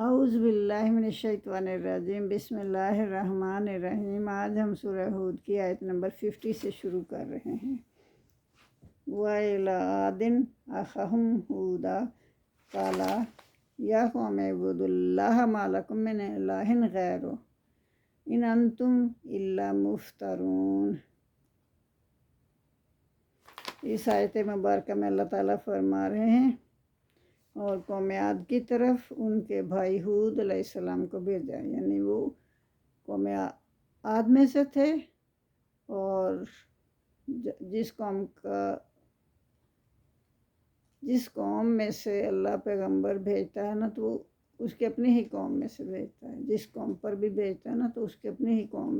اعوذ باللہ من الشیطان الرجیم، بسم اللہ الرحمن الرحیم۔ آج ہم سورہ ہود کی آیت نمبر 50 سے شروع کر رہے ہیں۔ وَإِلَىٰ عَادٍ أَخَاهُمْ هُودًا قَالَ يَا قَوْمِ اعْبُدُوا اللَّهَ مَا لَكُم مِّنْ إِلَٰهٍ غَيْرُهُ إِنْ أَنْتُمْ إِلَّا مُفْتَرُونَ۔ اس آیت مبارکہ میں اللہ تعالیٰ فرما رہے ہیں اور قوم عاد کی طرف ان کے بھائی ہود علیہ السلام کو بھیجا، یعنی وہ قوم عاد میں سے تھے، اور جس قوم میں سے اللہ پیغمبر بھیجتا ہے نا، تو وہ اس کے اپنی ہی قوم میں سے بھیجتا ہے۔ جس قوم پر بھی بھیجتا ہے نا، تو اس کے اپنی ہی قوم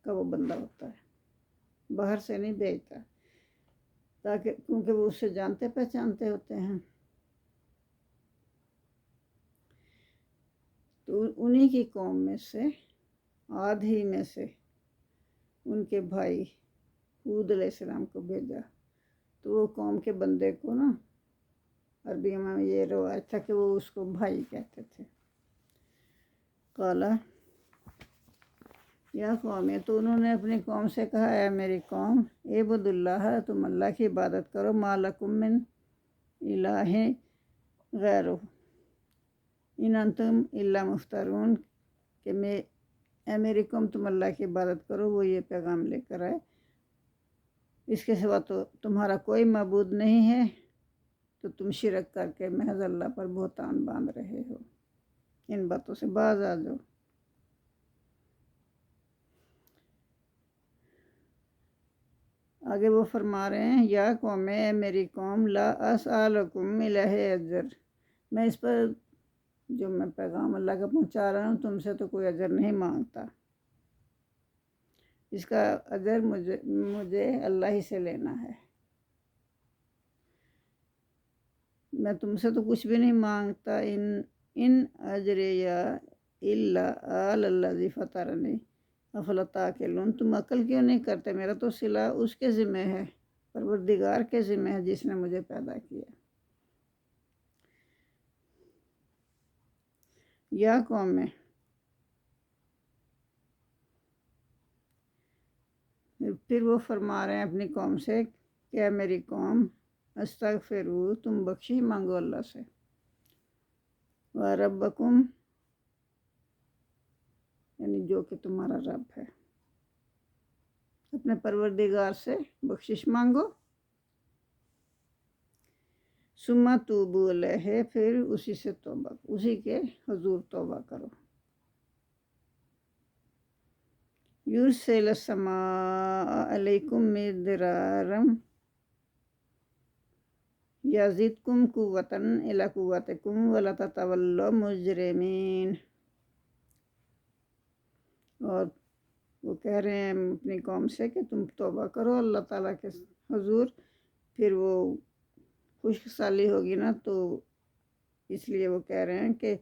کا وہ بندہ ہوتا ہے، باہر سے نہیں بھیجتا، کیونکہ وہ اسے جانتے پہچانتے ہوتے ہیں۔ تو انہی کی قوم میں سے، عاد ہی میں سے ان کے بھائی ہود علیہ السلام کو بھیجا۔ تو وہ قوم کے بندے کو نا، عربی میں یہ رواج تھا کہ وہ اس کو بھائی کہتے تھے۔ قالا یا قوم، تو انہوں نے اپنی قوم سے کہا، اے میری قوم، اعبدوا اللہ، تم اللہ کی عبادت کرو، ما لکم من الہ غیرہ، ان انتم الا مفترون، کہ اے میری قوم تم اللہ کی عبادت کرو، وہ یہ پیغام لے کر آئے، اس کے سوا تو تمہارا کوئی معبود نہیں ہے، تو تم شرک کر کے محض اللہ پر بہتان باندھ رہے ہو، ان باتوں سے باز آ جاؤ۔ آگے وہ فرما رہے ہیں، یا قوم، اے میری قوم، لا اسألکم علیہ اجر، میں اس پر جو میں پیغام اللہ کا پہنچا رہا ہوں تم سے تو کوئی اجر نہیں مانگتا، اس کا اجر مجھے اللہ ہی سے لینا ہے، میں تم سے تو کچھ بھی نہیں مانگتا۔ ان اجریہ الا علی الذی فطرنی افلا تعقلون، تم عقل کیوں نہیں کرتے؟ میرا تو صلہ اس کے ذمہ ہے، پروردگار کے ذمہ ہے جس نے مجھے پیدا کیا۔ یا قوم میں پھر وہ فرما رہے ہیں اپنی قوم سے کہ اے میری قوم، استغفروا، تم بخشش مانگو اللہ سے، وَرَبَّكُمْ، یعنی جو کہ تمہارا رب ہے، اپنے پروردگار سے بخشش مانگو، ثم توبوا الیہ، پھر اسی کے حضور توبہ کرو۔ یرسل السماء علیکم مدرارا یزدکم قوۃ الی قوتکم ولا تتولوا مجرمین۔ اور وہ کہہ رہے ہیں اپنی قوم سے کہ تم توبہ کرو اللہ تعالیٰ کے حضور، پھر وہ خشک سالی ہوگی نا، تو اس لیے وہ کہہ رہے ہیں کہ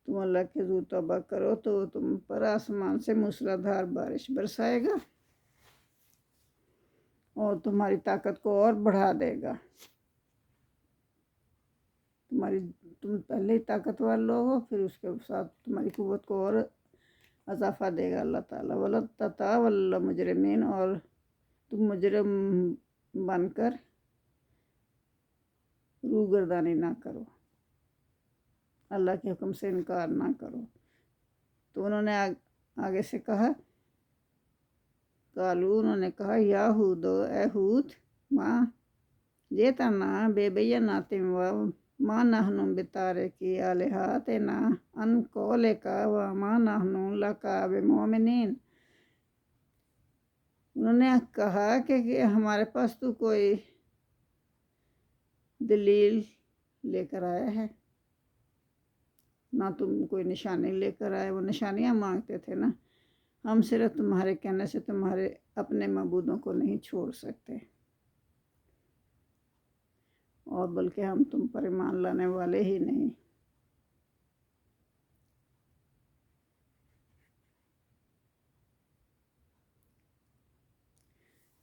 تم اللہ کے حضور توبہ کرو تو وہ تم پر آسمان سے موسلادھار بارش برسائے گا اور تمہاری طاقت کو اور بڑھا دے گا۔ تم پہلے ہی طاقتور لوگ ہو، پھر اس کے ساتھ تمہاری قوت کو اور اضافہ دے گا اللہ تعالیٰ۔ وَلَا تَتَوَلَّوْا مُجْرِمِينَ، اور تم مجرم بن کر روگردانی نہ کرو، اللہ کے حکم سے انکار نہ کرو۔ تو انہوں نے آگے سے کہا، قالو، انہوں نے کہا، یا ہود، اے ہود، ماں جئتنا بالبینات وما نحن بتارکی آلہتنا عن قولک وما نحن لک بمؤمنین۔ انہوں نے کہا کہ ہمارے پاس تو کوئی دلیل لے کر آیا ہے نہ، تم کوئی نشانی لے کر آئے، وہ نشانیاں مانگتے تھے نا، ہم صرف تمہارے کہنے سے تمہارے اپنے معبودوں کو نہیں چھوڑ سکتے، اور بلکہ ہم تم پر ایمان لانے والے ہی نہیں۔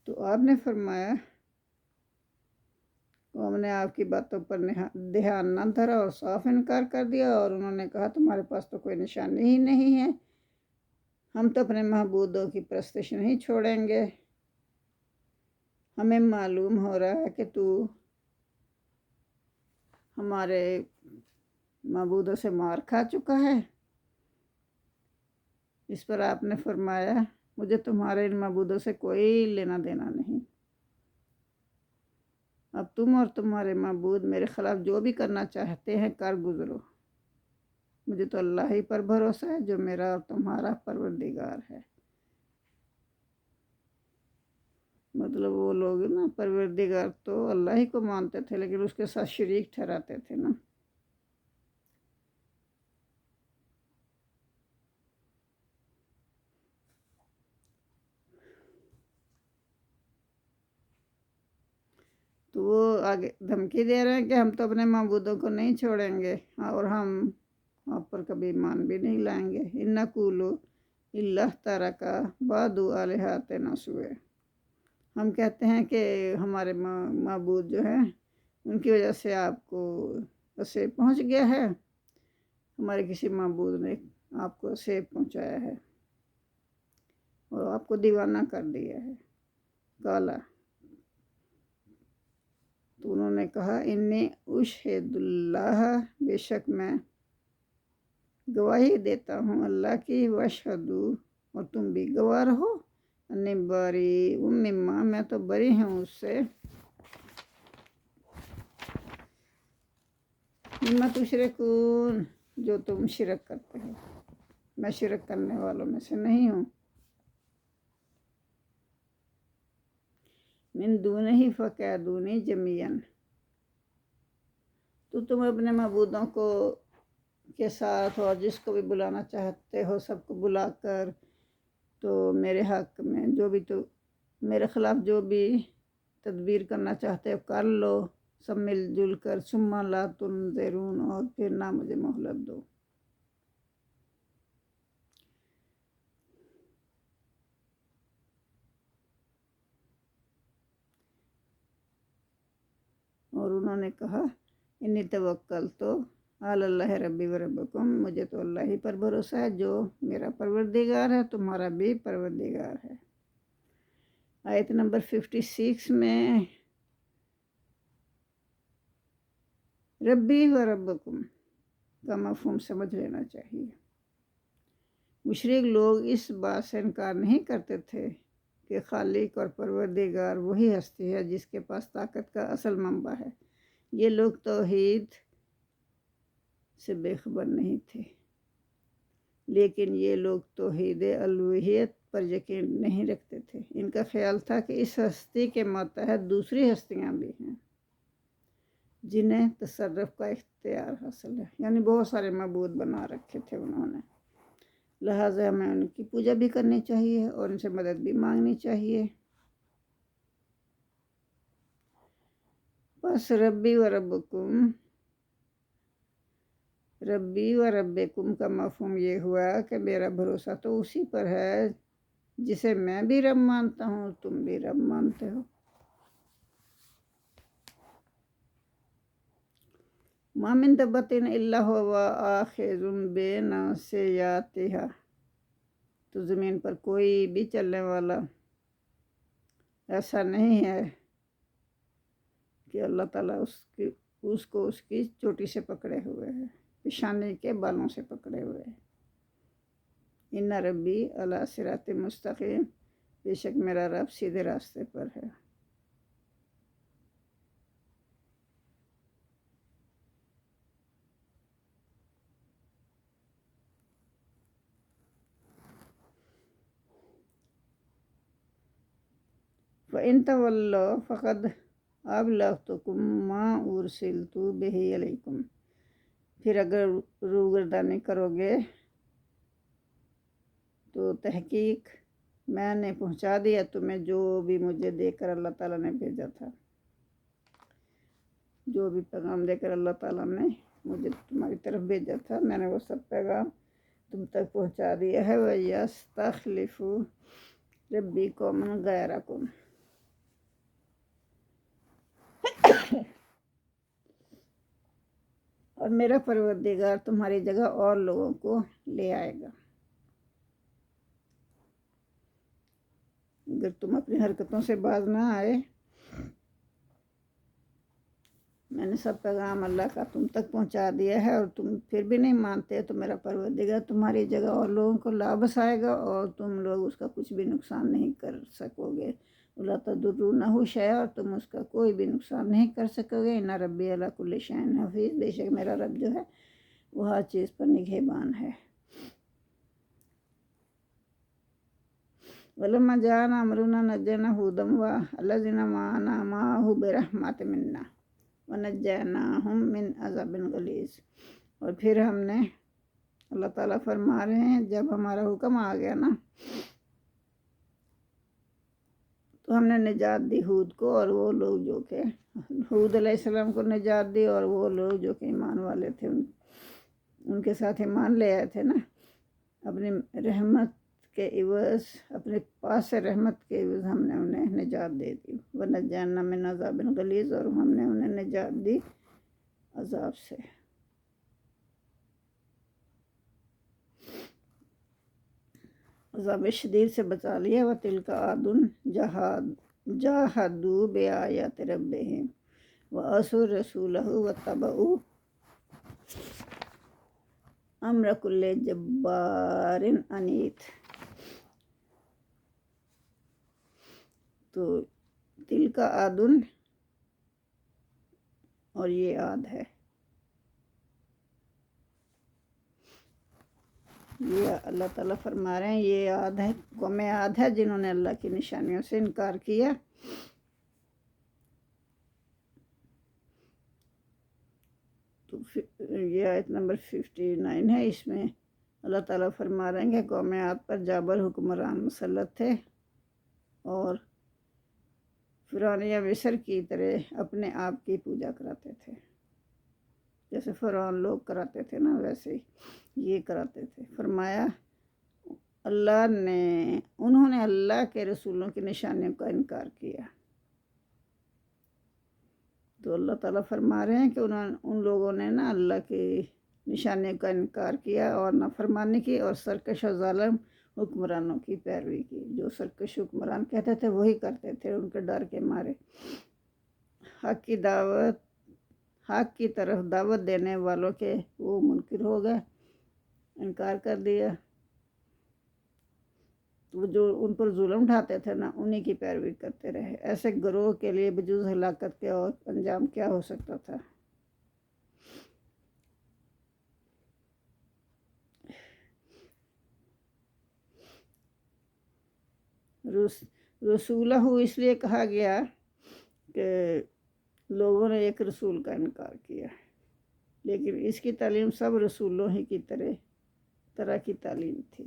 تو آپ نے فرمایا تو ہم نے آپ کی باتوں پر دھیان نہ دھرا اور صاف انکار کر دیا، اور انہوں نے کہا تمہارے پاس تو کوئی نشانی ہی نہیں ہے، ہم تو اپنے معبودوں کی پرستش نہیں چھوڑیں گے، ہمیں معلوم ہو رہا ہے کہ تو ہمارے معبودوں سے مار کھا چکا ہے۔ اس پر آپ نے فرمایا مجھے تمہارے ان معبودوں سے کوئی لینا دینا نہیں، اب تم اور تمہارے معبود میرے خلاف جو بھی کرنا چاہتے ہیں کر گزرو، مجھے تو اللہ ہی پر بھروسہ ہے جو میرا اور تمہارا پروردگار ہے۔ مطلب وہ لوگ نا پروردگار تو اللہ ہی کو مانتے تھے لیکن اس کے ساتھ شریک ٹھہراتے تھے نا۔ تو وہ آگے دھمکی دے رہے ہیں کہ ہم تو اپنے معبودوں کو نہیں چھوڑیں گے اور ہم آپ پر کبھی ایمان بھی نہیں لائیں گے۔ اِنَّقُولُ اللہ تَرَکَ بَعْضُ آلِهَتِنَا سُوءًا، ہم کہتے ہیں کہ ہمارے معبود جو ہیں ان کی وجہ سے آپ کو اسے پہنچ گیا ہے، ہمارے کسی معبود نے آپ کو سیب پہنچایا ہے اور آپ کو دیوانہ کر دیا ہے۔ کالا، تو انہوں نے کہا انی اشہد اللہ، بے شک میں گواہی دیتا ہوں اللہ کی، واشہدو، اور تم بھی گواہ رہو، انی بری مما، میں تو بری ہوں اس سے، مما تشرکون، جو تم شرک کرتے ہو، میں شرک کرنے والوں میں سے نہیں ہوں۔ من دونہ فکیدونی جمیعا، تو تم اپنے معبودوں کو کے ساتھ اور جس کو بھی بلانا چاہتے ہو سب کو بلا کر تو میرے حق میں جو بھی تو میرے خلاف جو بھی تدبیر کرنا چاہتے ہو کر لو، سب مل جل کر، ثم لا تنظرون، اور پھر نہ مجھے مہلت دو۔ اور انہوں نے کہا انی توکلت علی اللہ ربی و ربکم، مجھے تو اللہ ہی پر بھروسہ ہے جو میرا پروردگار ہے تمہارا بھی پروردگار ہے۔ آیت نمبر 56 میں ربی و ربکم کا مفہوم سمجھ لینا چاہیے۔ مشرک لوگ اس بات سے انکار نہیں کرتے تھے کہ خالق اور پروردگار وہی ہستی ہے جس کے پاس طاقت کا اصل منبع ہے۔ یہ لوگ توحید سے بے خبر نہیں تھے، لیکن یہ لوگ توحید الوہیت پر یقین نہیں رکھتے تھے۔ ان کا خیال تھا کہ اس ہستی کے ماتحت دوسری ہستیاں بھی ہیں جنہیں تصرف کا اختیار حاصل ہے، یعنی بہت سارے معبود بنا رکھے تھے انہوں نے، لہٰذا ہمیں ان کی پوجا بھی کرنی چاہیے اور ان سے مدد بھی مانگنی چاہیے۔ بس ربی و ربکم، ربی و ربکم کا مفہوم یہ ہوا کہ میرا بھروسہ تو اسی پر ہے جسے میں بھی رب مانتا ہوں، تم بھی رب مانتے ہو۔ ما من دابۃ الا هو آخذ بناصیتہا، تو زمین پر کوئی بھی چلنے والا ایسا نہیں ہے کہ اللہ تعالیٰ اس کو اس کی چوٹی سے پکڑے ہوئے ہے، پیشانی کے بالوں سے پکڑے ہوئے ہے۔ ان ربی علی صراط مستقیم، بے شک میرا رب سیدھے راستے پر ہے۔ فَإِن تَوَلَّوْا فَقَدْ أَبْلَغْتُكُم مَّا أُرْسِلْتُ بِهِ إِلَيْكُمْ، پھر اگر روگردانی کرو گے تو تحقیق میں نے پہنچا دیا تمہیں جو بھی مجھے دے کر اللہ تعالیٰ نے بھیجا تھا، جو بھی پیغام دے کر اللہ تعالیٰ نے مجھے تمہاری طرف بھیجا تھا میں نے وہ سب پیغام تم تک پہنچا دیا ہے۔ وَيَسْتَخْلِفُ رَبِّي قَوْمًا غَيْرَكُمْ، اور میرا پروردگار تمہاری جگہ اور لوگوں کو لے آئے گا۔ اگر تم اپنی حرکتوں سے باز نہ آئے، میں نے سب پیغام اللہ کا تم تک پہنچا دیا ہے اور تم پھر بھی نہیں مانتے، تو میرا پروردگار تمہاری جگہ اور لوگوں کو لاپس آئے گا اور تم لوگ اس کا کچھ بھی نقصان نہیں کر سکو گے۔ وَلَا تَضُرُّونَهُ شَيْئًا، اور تم اس کا کوئی بھی نقصان نہیں کر سکو گے۔ اِنَّ رَبِّي عَلَىٰ كُلِّ شَيْءٍ حَفِيظٌ، بے شک میرا رب جو ہے وہ ہر چیز پر نگہبان ہے۔ وَلَمَّا جَاءَنَا أَمْرُنَا نَجَّيْنَا هُودًا وَالَّذِينَ آمَنُوا بِرَحْمَةٍ مِنَّا وَنَجَّيْنَاهُم مِّنْ عَذَابٍ غَلِيظٍ۔ اور پھر ہم نے، اللہ تعالیٰ فرما رہے ہیں، جب ہمارا حکم آ گیا نا تو ہم نے نجات دی ہود کو اور وہ لوگ جو کہ ہود علیہ السلام کو نجات دی، اور وہ لوگ جو کہ ایمان والے تھے ان کے ساتھ ایمان لے آئے تھے نا، اپنی رحمت کے عوض، اپنے پاس سے رحمت کے عوض ہم نے انہیں نجات دے دی۔ وَنَجَّيْنَاهُم مِّنْ عَذَابٍ غَلِيظٍ، اور ہم نے انہیں نجات دی عذاب سے۔ عذاب شدید سے بچا لیا۔ وَتِلْكَ عَادٌ جَاهَدُوا بِآيَاتِ رَبِّهِمْ وَعَصَوْا رَسُولَهُ وَاتَّبَعُوا أَمْرَ كُلِّ جَبَّارٍ عَنِيدٍ۔ تو تِلْكَ عَادٌ، اور یہ عاد ہے، یہ اللہ تعالیٰ فرما رہے ہیں یہ عاد ہے، قوم عاد ہے جنہوں نے اللہ کی نشانیوں سے انکار کیا۔ تو یہ آیت نمبر 59 ہے، اس میں اللہ تعالیٰ فرما رہے ہیں کہ قوم عاد پر جابر حکمران مسلط تھے اور فرعون یا مصر کی طرح اپنے آپ کی پوجا کراتے تھے، جیسے فرعون لوگ کراتے تھے نا ویسے ہی یہ کراتے تھے۔ فرمایا انہوں نے اللہ کے رسولوں کی نشانیوں کا انکار کیا۔ تو اللہ تعالیٰ فرما رہے ہیں کہ ان لوگوں نے نا اللہ کی نشانیوں کا انکار کیا اور نافرمانی کی اور سرکش و ظالم حکمرانوں کی پیروی کی۔ جو سرکش حکمران کہتے تھے وہی کرتے تھے، ان کے ڈر کے مارے۔ حق کی طرف دعوت دینے والوں کے وہ منکر ہو گئے، انکار کر دیا، تو جو ان پر ظلم ڈھاتے تھے نا انہی کی پیروی کرتے رہے۔ ایسے گروہ کے لیے بجز ہلاکت کے اور انجام کیا ہو سکتا تھا؟ رسولہ اس لیے کہا گیا کہ لوگوں نے ایک رسول کا انکار کیا، لیکن اس کی تعلیم سب رسولوں ہی کی طرح کی تعلیم تھی۔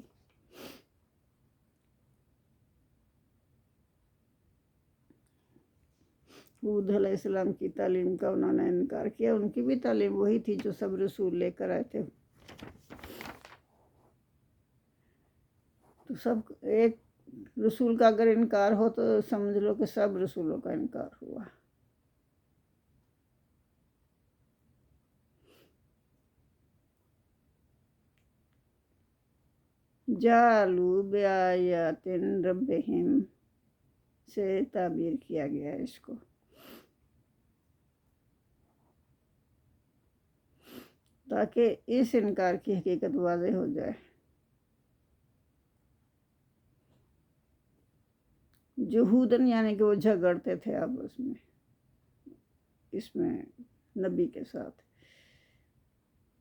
ہود علیہ السلام کی تعلیم کا انہوں نے انکار کیا، ان کی بھی تعلیم وہی تھی جو سب رسول لے کر آئے تھے۔ تو سب ایک رسول کا اگر انکار ہو تو سمجھ لو کہ سب رسولوں کا انکار ہوا۔ جَعَلُوا بِآيَاتِ رَبِّهِمْ سے تعبیر کیا گیا ہے اس کو، تاکہ اس انکار کی حقیقت واضح ہو جائے۔ جہودن یعنی کہ وہ جھگڑتے تھے آپس میں، اس میں نبی کے ساتھ۔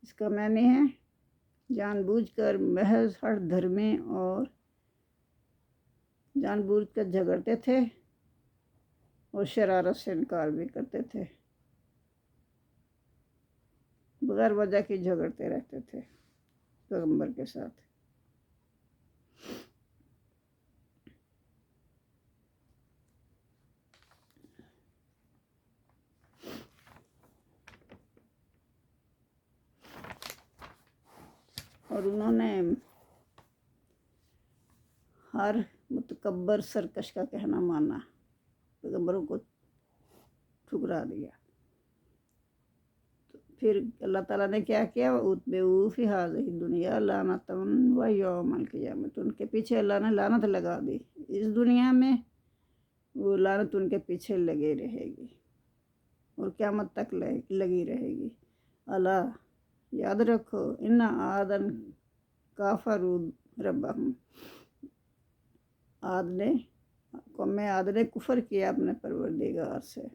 اس کا معنی ہے جان بوجھ کر محض ہر دھرمی اور جان بوجھ کر جھگڑتے تھے اور شرارت سے انکار بھی کرتے تھے، بغیر وجہ کے جھگڑتے رہتے تھے پیغمبر کے ساتھ۔ اور انہوں نے ہر متکبر سرکش کا کہنا مانا، پیغمبروں کو ٹھکرا دیا۔ پھر اللہ تعالیٰ نے کیا کیا، اتبعوا فی ہذہ دنیا لعنۃ و یوم القیامۃ، ان کے پیچھے اللہ نے لعنت لگا دی، اس دنیا میں وہ لعنت ان کے پیچھے لگے رہے گی اور قیامت تک لگی رہے گی۔ اللہ یاد رکھو، ان عادن کافروا ربہم، قوم عاد نے کفر کیا اپنے پروردگار سے۔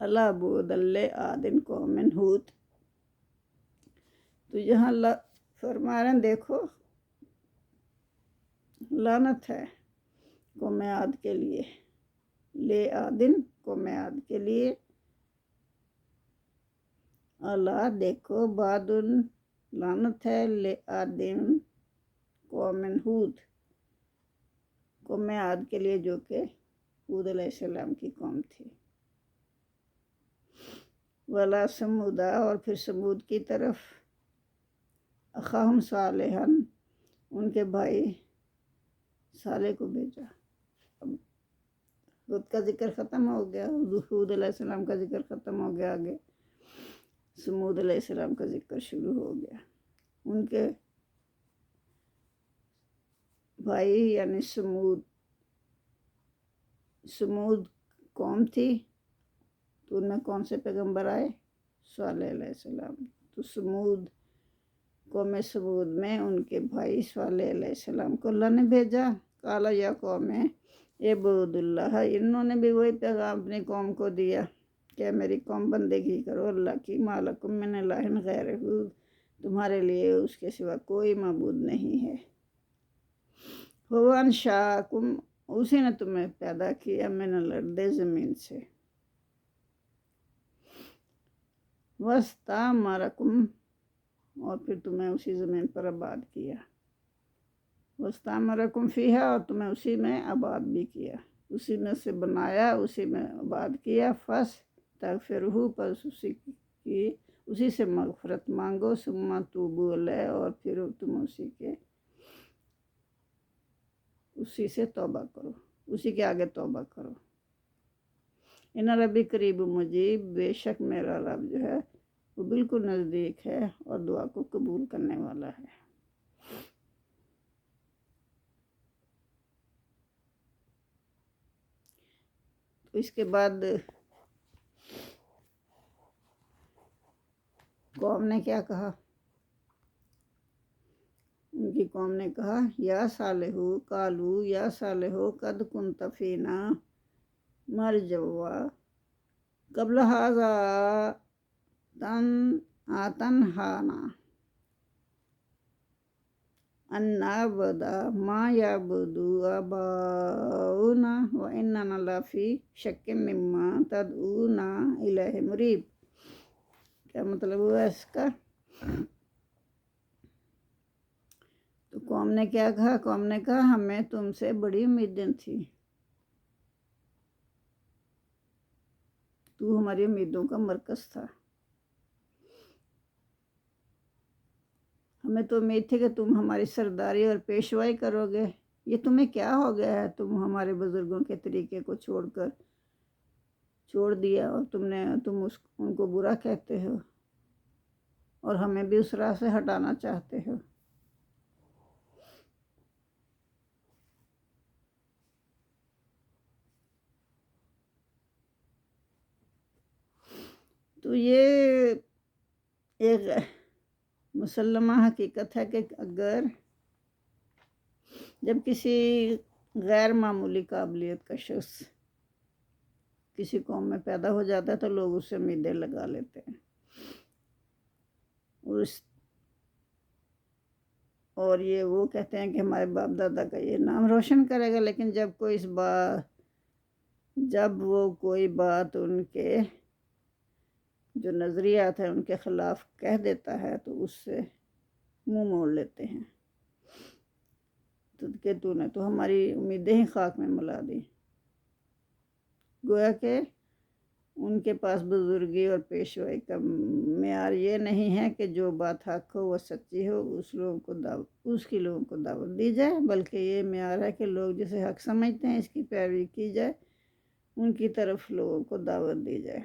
اللہ بود عادن قوم ہود، تو یہاں اللہ فرما رہے ہیں دیکھو لعنت ہے قوم عاد کے لیے، لے عادن قوم عاد کے لیے۔ اللہ دیکھو بعد لعنت ہے لے عادن قوم ہود، قوم عاد کے لیے جو کہ ہود علیہ السلام کی قوم تھی۔ ولا سمودا، اور پھر سمود کی طرف اخاہم صالحا، ان کے بھائی صالح کو بھیجا۔ اب ہود کا ذکر ختم ہو گیا، ہود علیہ السلام کا ذکر ختم ہو گیا، آگے سمود علیہ السلام کا ذکر شروع ہو گیا۔ ان کے بھائی یعنی سمود قوم تھی، تو ان میں کون سے پیغمبر آئے؟ صالح علیہ السلام۔ تو قوم سمود میں ان کے بھائی صالح علیہ السلام کو اللہ نے بھیجا۔ قال یا قوم اعبدوا اللہ، انہوں نے بھی وہی پیغام اپنی قوم کو دیا کہ میری قوم بندگی کرو اللہ کی، ما لکم من الہ غیرہ، تمہارے لیے اس کے سوا کوئی معبود نہیں ہے۔ هو انشاکم، اسی نے تمہیں پیدا کیا، من الارض، زمین سے، واستعمرکم، اور پھر تمہیں اسی زمین پر آباد کیا، واستعمرکم فیہا، اور تمہیں اسی میں آباد بھی کیا، اسی میں سے بنایا، اسی میں آباد کیا۔ فاستغفرہ، پس اسی سے مغفرت مانگو، ثم توبوا الیہ، اور پھر تم اسی سے توبہ کرو، اسی کے آگے توبہ کرو۔ ان ربی قریب مجیب، بے شک میرا رب جو ہے وہ بالکل نزدیک ہے اور دعا کو قبول کرنے والا ہے۔ تو اس کے بعد قوم نے کیا کہا؟ ان کی قوم نے کہا یا صالحو، قالو یا صالحو قد کنت فینا مرجوا قبل ھذا تنہانا ان نعبد ما یعبد آباؤنا واننا لفی شک مما تدعونا الیہ مریب۔ کیا مطلب ہوا اس کا؟ تو قوم نے کیا کہا؟ قوم نے کہا ہمیں تم سے بڑی امیدیں تھیں، تو ہماری امیدوں کا مرکز تھا، ہمیں تو امید تھی کہ تم ہماری سرداری اور پیشوائی کرو گے، یہ تمہیں کیا ہو گیا ہے؟ تم ہمارے بزرگوں کے طریقے کو چھوڑ دیا، اور تم ان کو برا کہتے ہو اور ہمیں بھی اس راہ سے ہٹانا چاہتے ہو۔ تو یہ ایک مسلمہ حقیقت ہے کہ اگر جب کسی غیر معمولی قابلیت کا شخص کسی قوم میں پیدا ہو جاتا ہے تو لوگ اس سے امیدیں لگا لیتے ہیں، اور یہ وہ کہتے ہیں کہ ہمارے باپ دادا کا یہ نام روشن کرے گا، لیکن جب وہ کوئی بات ان کے جو نظریات ہیں ان کے خلاف کہہ دیتا ہے تو اس سے منہ موڑ لیتے ہیں، تو نے تو ہماری امیدیں ہی خاک میں ملا دی۔ گویا کہ ان کے پاس بزرگی اور پیشوائی کا معیار یہ نہیں ہے کہ جو بات حق ہو وہ سچی ہو، اس کی لوگوں کو دعوت دی جائے، بلکہ یہ معیار ہے کہ لوگ جسے حق سمجھتے ہیں اس کی پیروی کی جائے، ان کی طرف لوگوں کو دعوت دی جائے۔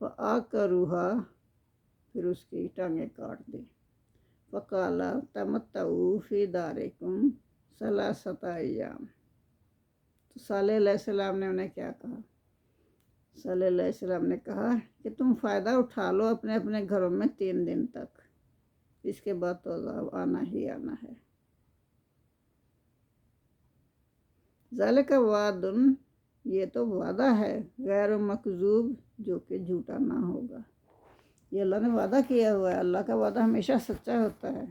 فعقروہا، پھر اس کی ٹانگیں کاٹ دی۔ فقال تمتعوا فی دارکم ثلاثۃ ایام، تو صالح علیہ السلام نے انہیں کیا کہا؟ صالح علیہ السلام نے کہا کہ تم فائدہ اٹھا لو اپنے اپنے گھروں میں 3 دن تک، اس کے بعد تو عذاب آنا ہی آنا ہے۔ ذالک وعد، یہ تو وعدہ ہے، غیر مکذوب، جو کہ جھوٹا نہ ہوگا۔ یہ اللہ نے وعدہ کیا ہوا ہے، اللہ کا وعدہ ہمیشہ سچا ہوتا ہے۔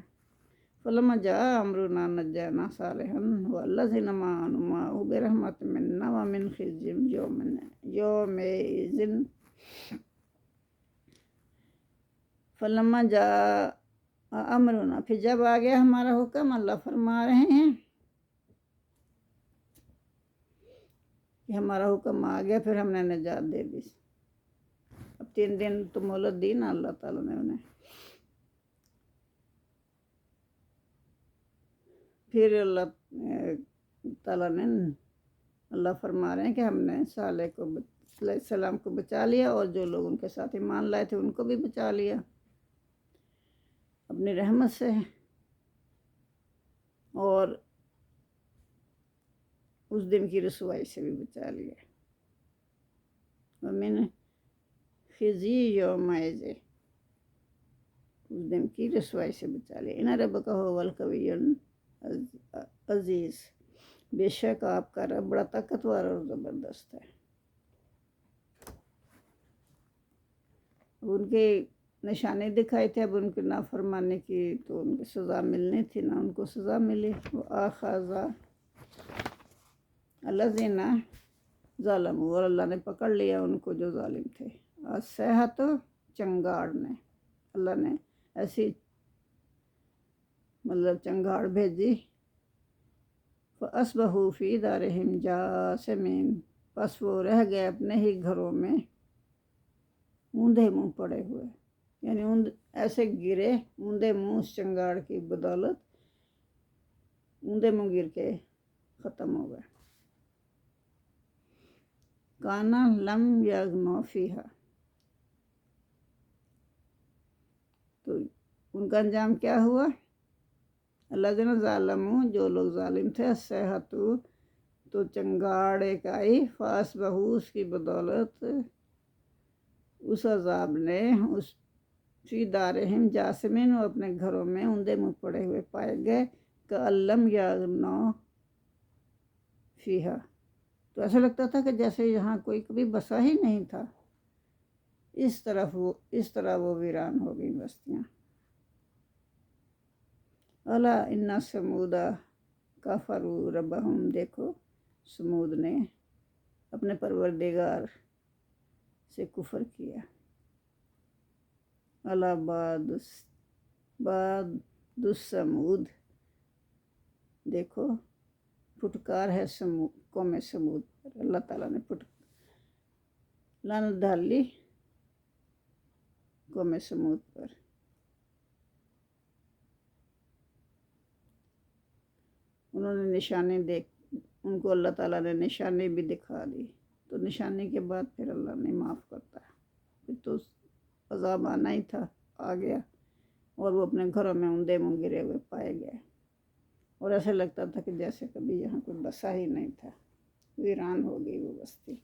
فلما جاء امرنا نجینا صالحا والذین آمنوا معه برحمۃ منا ومن خزي یومئذ۔ فلما جاء امرنا، پھر جب آ گیا ہمارا حکم، اللہ فرما رہے ہیں کہ ہمارا حکم آ گیا، پھر ہم نے نجات دے دی۔ اب 3 دن تو مہلت دی نا اللہ تعالیٰ نے انہیں۔ پھر اللہ تعالیٰ نے، اللہ فرما رہے ہیں کہ ہم نے صالح کو علیہ السلام کو بچا لیا، اور جو لوگ ان کے ساتھ ایمان لائے تھے ان کو بھی بچا لیا اپنی رحمت سے، اور اس دن کی رسوائی سے بھی بچا لیا۔ ومن خزی یومئذ، اس دن کی رسوائی سے بچا لیا۔ ان ربک هو القوی عزیز، بے شک آپ کا رب بڑا طاقتور اور زبردست ہے۔ ان کے نشانے دکھائے تھے، اب ان کی نافرمانی کی تو ان کی سزا ملنی تھی، نہ ان کو سزا ملی۔ وآخذ الذین ظلموا، اور اللہ نے پکڑ لیا ان کو جو ظالم تھے۔ الصیحۃ، چنگاڑ نے، اللہ نے ایسی مطلب چنگاڑ بھیجی۔ فاصبحوا فی دارہم جاثمین، پس وہ رہ گئے اپنے ہی گھروں میں اوندھے منہ پڑے ہوئے، یعنی ایسے گرے اوندھے منہ اس چنگاڑ کی بدولت، اوندھے منہ گر کے ختم ہو گئے۔ کانا لم یغنوا فیہا، تو ان کا انجام کیا ہوا؟ الذین ظلموا، جو لوگ ظالم تھے، الصیحۃ، تو چنگاڑ ایک آئی، فاصبحوا، اس کی بدولت، اس عذاب نے، اس فی دارہم جاثمین، وہ اپنے گھروں میں اوندھے منہ پڑے ہوئے پائے گئے۔ کأن لم یغنوا فیہا، تو ایسا لگتا تھا کہ جیسے یہاں کوئی کبھی بسا ہی نہیں تھا، اس طرح وہ ویران ہو گئی بستیاں۔ الا ان ثمود کفروا ربہم، دیکھو سمود نے اپنے پروردگار سے کفر کیا۔ الا بعد الثمود، دیکھو پھٹکار ہے قوم سمود پر، اللہ تعالیٰ نے لعنت ڈال لی قوم سمود پر۔ انہوں نے نشانی ان کو اللہ تعالیٰ نے نشانی بھی دکھا دی، تو نشانی کے بعد پھر اللہ نہیں معاف کرتا، پھر تو عذاب آنا ہی تھا، آ گیا، اور وہ اپنے گھروں میں اوندھے منہ گرے ہوئے پائے گئے، اور ایسا لگتا تھا کہ جیسے کبھی یہاں کوئی بسا ہی نہیں تھا، ویران ہو گئی وہ بستی،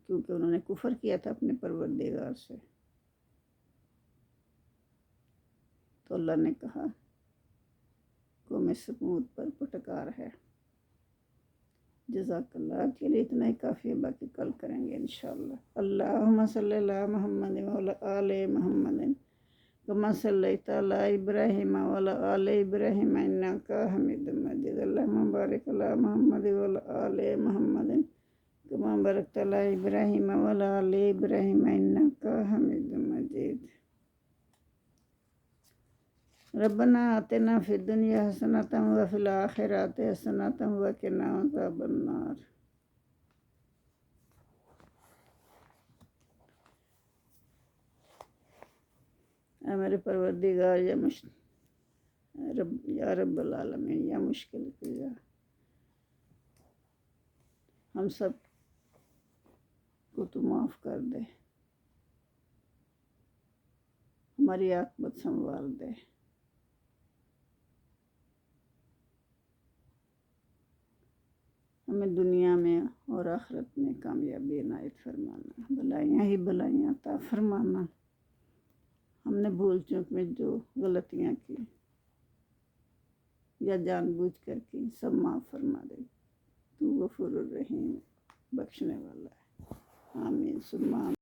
کیونکہ انہوں نے کفر کیا تھا اپنے پروردگار سے۔ تو اللہ نے کہا قوم سمود پر پھٹکار ہے۔ جزاک اللہ، کے لیے اتنا ہی کافی ہے، باقی کل کریں گے انشاءاللہ۔ اللہم صلی علی محمد وعلی آل محمد کما صلیت علی ابراہیم وعلی آل ابراہیم انک حمید مجید۔ اللہم بارک علی محمد وعلی آل محمد کما بارکت علی ابراہیم وعلی آل ابراہیم انک حمید مجید۔ ربنا آتنا فی الدنیا حسنۃ وفی الآخرۃ حسنۃ وقنا عذاب النار۔ اے میرے پروردگار، یا رب العالمین، یا مشکل کشا، ہم سب کو کو تو معاف کر دے، ہماری عاقبت سنوار دے۔ ہمیں دنیا میں اور آخرت میں کامیابی عنایت فرمانا، بلائیاں ہی بلائیاں عطا فرمانا۔ ہم نے بھول چوک میں جو غلطیاں کی یا جان بوجھ کر کی، سب معاف فرما دے۔ تو غفور الرحیم، بخشنے والا ہے۔ آمین ثم آمین۔